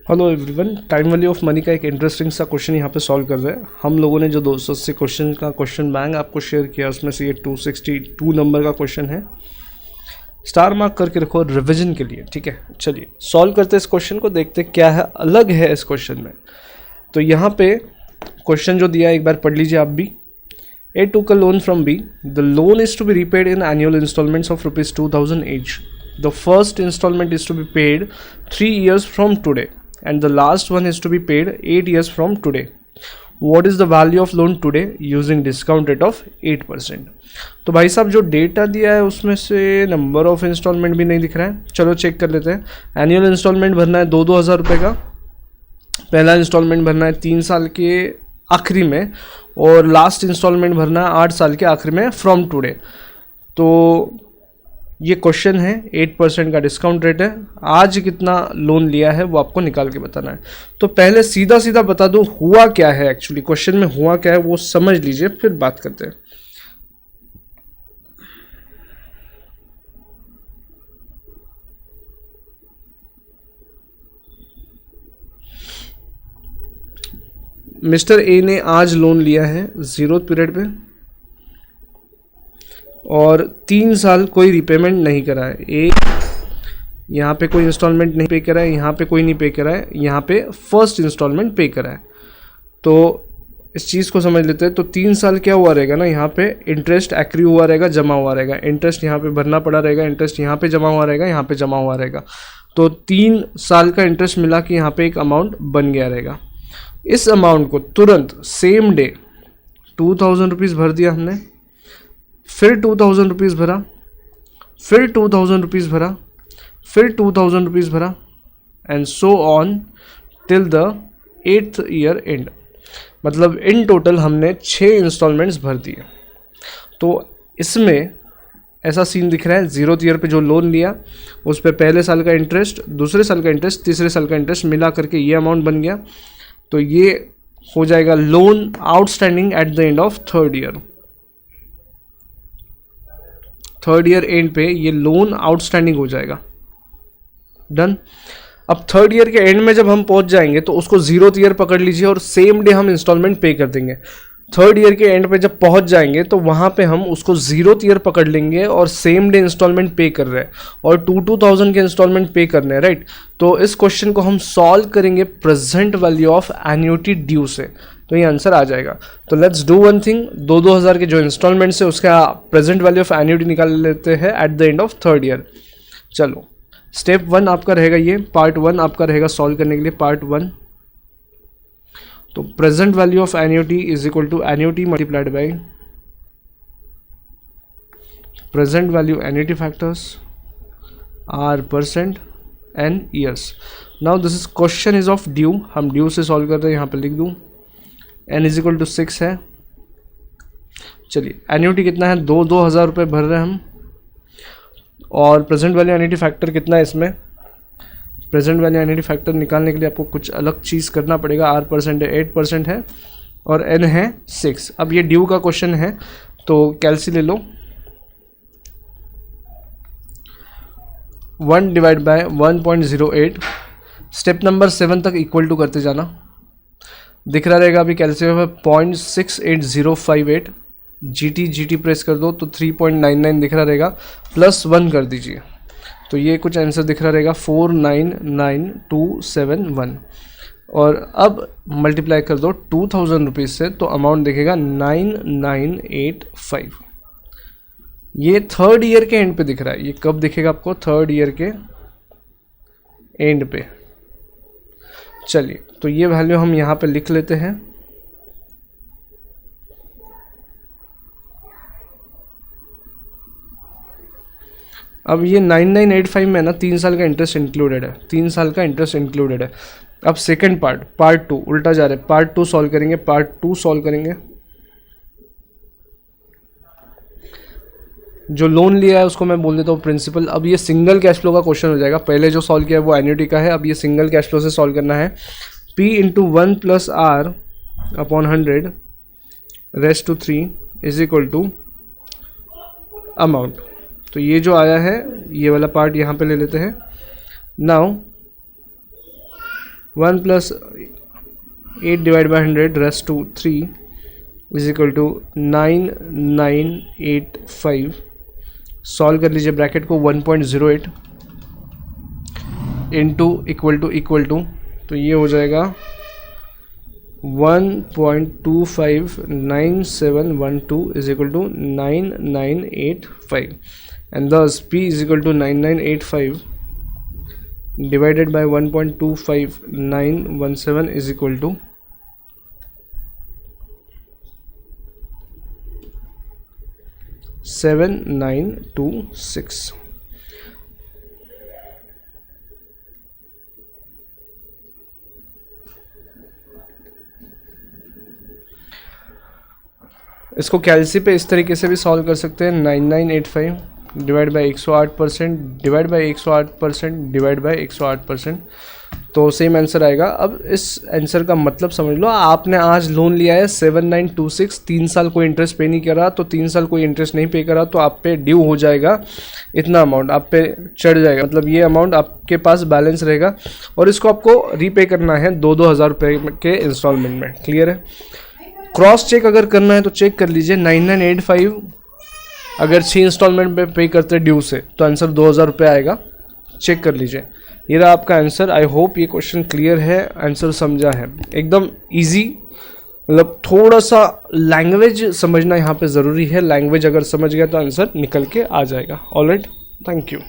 Hello everyone, time value of money का एक interesting सा क्वेश्चन यहाँ पे सॉल्व कर रहे हैं। हम लोगों ने जो 280 क्वेश्चन का क्वेश्चन बैंक आपको शेयर किया उसमें से ये 262 नंबर का क्वेश्चन है। स्टार मार्क करके रखो रिवीजन के लिए, ठीक है। चलिए सॉल्व करते हैं इस क्वेश्चन को, देखते क्या है अलग है इस क्वेश्चन में। तो यहाँ पे क्वेश्चन जो दिया है एक बार पढ़ लीजिए आप भी। A took a loan from B. The loan is to be repaid in annual installments of rupees 2000 each. The first installment is to be paid 3 years from today and the last one is to be paid 8 years from today. What is the value of loan today using discount rate of 8%? तो भाई साहब जो data दिया है उसमें से number of instalment भी नहीं दिख रहा है। चलो चेक कर लेते हैं। एनुअल इंस्टॉलमेंट भरना है 2-2 हज़ार रुपये का। पहला इंस्टॉलमेंट भरना है 3 साल के आखिरी में और लास्ट इंस्टॉलमेंट भरना है 8 साल के आखिरी में फ्रॉम टुडे। तो ये क्वेश्चन है, 8% का डिस्काउंट रेट है। आज कितना लोन लिया है वो आपको निकाल के बताना है। तो पहले सीधा सीधा बता दूं हुआ क्या है, एक्चुअली क्वेश्चन में हुआ क्या है वो समझ लीजिए, फिर बात करते हैं। मिस्टर ए ने आज लोन लिया है 0th पीरियड पे और 3 साल कोई रिपेमेंट नहीं करा है। ए यहाँ पे कोई इंस्टॉलमेंट नहीं पे करा है, यहाँ पे कोई नहीं पे करा है, यहाँ पे फर्स्ट इंस्टॉलमेंट पे करा है। तो इस चीज़ को समझ लेते हैं। तो 3 साल क्या हुआ रहेगा ना, यहाँ पे इंटरेस्ट एक्री हुआ रहेगा, जमा हुआ रहेगा। इंटरेस्ट यहाँ पे भरना पड़ा रहेगा, इंटरेस्ट यहाँ पे जमा हुआ रहेगा, यहाँ पे जमा हुआ रहेगा। तो 3 साल का इंटरेस्ट मिला कि यहाँ पे एक अमाउंट बन गया रहेगा। इस अमाउंट को तुरंत सेम डे 2000 रुपीज़ भर दिया हमने, फिर 2000 रुपीज़ भरा, फिर 2000 रुपीज़ भरा, फिर 2000 रुपीज़ भरा and so on till the 8th year and. मतलब इन टोटल हमने 6 इंस्टॉलमेंट्स भर दिए। तो इसमें ऐसा सीन दिख रहा है, 0th ईयर पे जो लोन लिया उस पर पहले साल का इंटरेस्ट, दूसरे साल का इंटरेस्ट, तीसरे साल का इंटरेस्ट मिला करके ये अमाउंट बन गया। तो ये हो जाएगा loan outstanding at the end of 3rd year. 3rd year and पे ये लोन आउटस्टैंडिंग हो जाएगा। डन। अब 3rd ईयर के एंड में जब हम पहुंच जाएंगे तो उसको 0th ईयर पकड़ लीजिए और सेम डे हम इंस्टॉलमेंट पे कर देंगे। 3rd ईयर के एंड पे जब पहुंच जाएंगे तो वहां पे हम उसको 0th ईयर पकड़ लेंगे और सेम डे इंस्टॉलमेंट पे कर रहे हैं और 2,000 के इंस्टॉलमेंट पे करने हैं, राइट। तो इस क्वेश्चन को हम सॉल्व करेंगे present value of annuity due से, तो ये आंसर आ जाएगा। तो लेट्स डू वन थिंग, 2-2 हज़ार के जो इंस्टॉलमेंट्स है उसका प्रेजेंट वैल्यू ऑफ एन्युटी निकाल लेते हैं at the end of 3rd year. चलो स्टेप 1 आपका रहेगा, ये पार्ट 1 आपका रहेगा सॉल्व करने के लिए। पार्ट 1, तो present value of annuity is equal to annuity multiplied by present value annuity factors R percent N years. Now this is question is of due, हम ड्यू से सॉल्व कर रहे हैं। यहाँ पे लिख दूँ एन इज इक्वल टू 6 है। चलिए एन्युटी कितना है, 2,000 रुपये भर रहे हैं हम और प्रेजेंट वैल्यू एन्युटी फैक्टर कितना है इसमें। प्रेजेंट वैल्यू एन्युटी फैक्टर निकालने के लिए आपको कुछ अलग चीज़ करना पड़ेगा। आर परसेंट है, 8% है और एन है 6। अब ये ड्यू का क्वेश्चन है तो कैलसी ले लो। 1 डिवाइड बाय 1.08। स्टेप नंबर 7 तक इक्वल टू करते जाना। दिख रहा रहेगा अभी कैलसी में 0.68058। जी प्रेस कर दो तो 3.99 दिख रहा रहेगा, +1 कर दीजिए तो ये कुछ आंसर दिख रहा रहेगा 499,271 और अब मल्टीप्लाई कर दो 2,000 रुपीज़ से तो अमाउंट दिखेगा 9985। ये 3rd ईयर के एंड पे दिख रहा है। ये कब दिखेगा आपको, 3rd ईयर के एंड पे। चलिए तो ये वैल्यू हम यहाँ पे लिख लेते हैं। अब ये 9985 में ना 3 साल का इंटरेस्ट इंक्लूडेड है, 3 साल का इंटरेस्ट इंक्लूडेड है। अब सेकंड पार्ट 2 उल्टा जा रहा है। पार्ट 2 सॉल्व करेंगे, पार्ट 2 सॉल्व करेंगे। जो लोन लिया है उसको मैं बोल देता हूँ प्रिंसिपल। अब ये सिंगल कैश फ्लो का क्वेश्चन हो जाएगा। पहले जो सॉल्व किया है वो एन्युटी का है, अब ये सिंगल कैश फ्लो से सॉल्व करना है। P इंटू 1 + R अपॉन 100 raised to 3 is equal to amount. तो ये जो आया है ये वाला पार्ट यहाँ पे ले लेते हैं। Now 1 + 8 / 100 raised to 3 = 9985। सॉल्व कर लीजिए ब्रैकेट को, 1.08 इंटू इक्वल टू, तो ये हो जाएगा 1.259712 = 9985 and thus P = 9985 divided by 1.25917 = 7926। इसको कैलसी पे इस तरीके से भी सॉल्व कर सकते हैं, 9985 divide by 108% divide by 108% divide by 108%, तो सेम आंसर आएगा। अब इस आंसर का मतलब समझ लो, आपने आज लोन लिया है 7926, 3 साल कोई इंटरेस्ट पे नहीं कर रहा, तो 3 साल कोई इंटरेस्ट नहीं पे करा तो आप पे ड्यू हो जाएगा इतना अमाउंट, आप पे चढ़ जाएगा, मतलब ये अमाउंट आपके पास बैलेंस रहेगा और इसको आपको रीपे करना है 2-2 हज़ार रुपये के इंस्टॉलमेंट में। क्लियर है? क्रॉस चेक अगर करना है तो चेक कर लीजिए, 9985 अगर 6 इंस्टॉलमेंट में पे करते ड्यू से तो आंसर 2000 रुपये आएगा, चेक कर लीजिए। ये रहा आपका आंसर। आई होप ये क्वेश्चन क्लियर है, आंसर समझा है, एकदम इजी, मतलब थोड़ा सा लैंग्वेज समझना यहाँ पे ज़रूरी है, लैंग्वेज अगर समझ गया तो आंसर निकल के आ जाएगा। Alright, thank you.